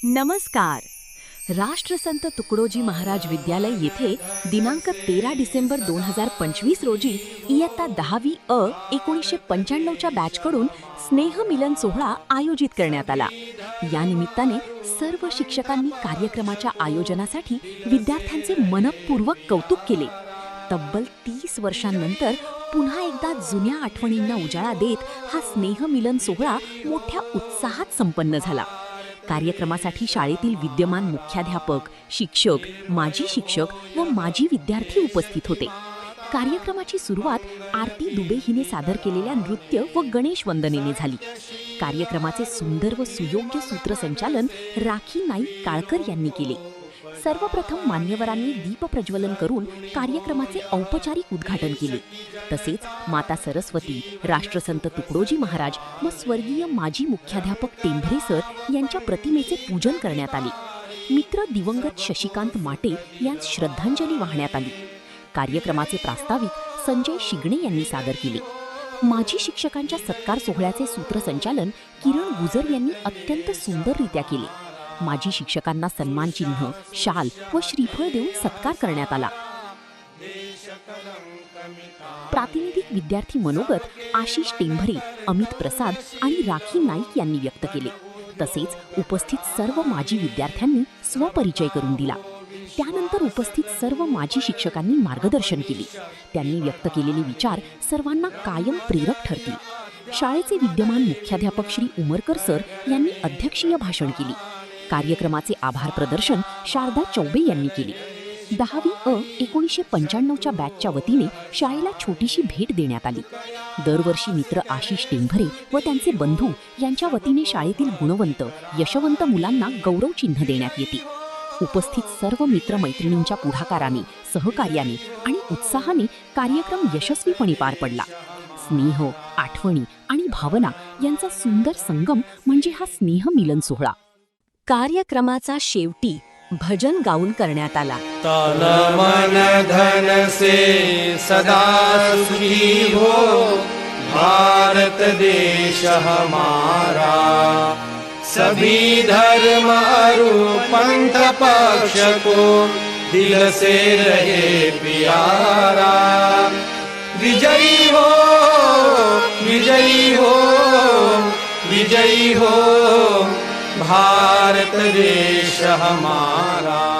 नमस्कार. राष्ट्रसंत तुकडोजी महाराज विद्यालय येथे दिनांक 13 डिसेंबर 2025 रोजी इयत्ता 10वी अ 1995च्या बॅचकडून स्नेहमिलन सोहळा आयोजित करण्यात आला. या निमित्ताने सर्व शिक्षकांनी कार्यक्रमाच्या आयोजनासाठी विद्यार्थ्यांचे मनपूर्वक कौतुक केले. तब्बल 30 वर्षांनंतर पुन्हा एकदा जुन्या आठवणींना उजाळा देत हा स्नेहमिलन सोहळा मोठ्या उत्साहात संपन्न झाला. कार्यक्रमासाठी शाळेतील विद्यमान मुख्याध्यापक, शिक्षक, माजी शिक्षक व माजी विद्यार्थी उपस्थित होते. कार्यक्रमाची सुरुवात आरती दुबे हिने सादर केलेल्या नृत्य व गणेश वंदनेने झाली. कार्यक्रमाचे सुंदर व सुयोग्य सूत्रसंचालन राखी नाईक काळकर यांनी केले. सर्वप्रथम मान्यवरांनी दीप प्रज्वलन करून कार्यक्रमाचे औपचारिक उद्घाटन केले. तसेच माता सरस्वती, राष्ट्रसंत तुकडोजी महाराज व स्वर्गीय माजी मुख्याध्यापक टेंभरे सर यांच्या प्रतिमेचे पूजन करण्यात आले. मित्र दिवंगत शशिकांत माटे यांस श्रद्धांजली वाहण्यात आली. कार्यक्रमाचे प्रास्ताविक संजय शिगणे यांनी सादर केले. माजी शिक्षकांच्या सत्कार सोहळ्याचे सूत्रसंचालन किरण गुजर यांनी अत्यंत सुंदररित्या केले. माजी शिक्षकांना सन्मान चिन्ह, शाल व श्रीफळ देऊन सत्कार करण्यात आला. प्रातिनिधिक विद्यार्थी मनोगत आशिष टेंभरे, अमित प्रसाद आणि राखी नाईक यांनी व्यक्त केले. तसेच उपस्थित सर्व माजी विद्यार्थ्यांनी स्वपरिचय करून दिला. त्यानंतर उपस्थित सर्व माजी शिक्षकांनी मार्गदर्शन केले. त्यांनी व्यक्त केलेले विचार सर्वांना कायम प्रेरक ठरतील. शाळेचे विद्यमान मुख्याध्यापक श्री उमरकर सर यांनी अध्यक्षीय भाषण केले. कार्यक्रमाचे आभार प्रदर्शन शारदा चौबे यांनी केले. 10वी अ 1995च्या बॅचच्या वतीने शाळेला छोटीशी भेट देण्यात आली. दरवर्षी मित्र आशिष टेंभरे व त्यांचे बंधू यांच्या वतीने शाळेतील गुणवंत, यशवंत मुलांना गौरव चिन्ह देण्यात येते. उपस्थित सर्व मित्रमैत्रिणींच्या पुढाकाराने, सहकार्याने आणि उत्साहाने कार्यक्रम यशस्वीपणे पार पडला. स्नेह, आठवणी आणि भावना यांचा सुंदर संगम म्हणजे हा स्नेहमिलन सोहळा. कार्यक्रमाचा शेवटी भजन गाऊन करण्यात आला. तन मन धन से सदा सुखी हो, भारत देश हमारा, सभी धर्म और पंथ पक्ष को दिल से रहे प्यारा. विजयी हो, विजयी हो, विजयी हो, भारत देश हमारा.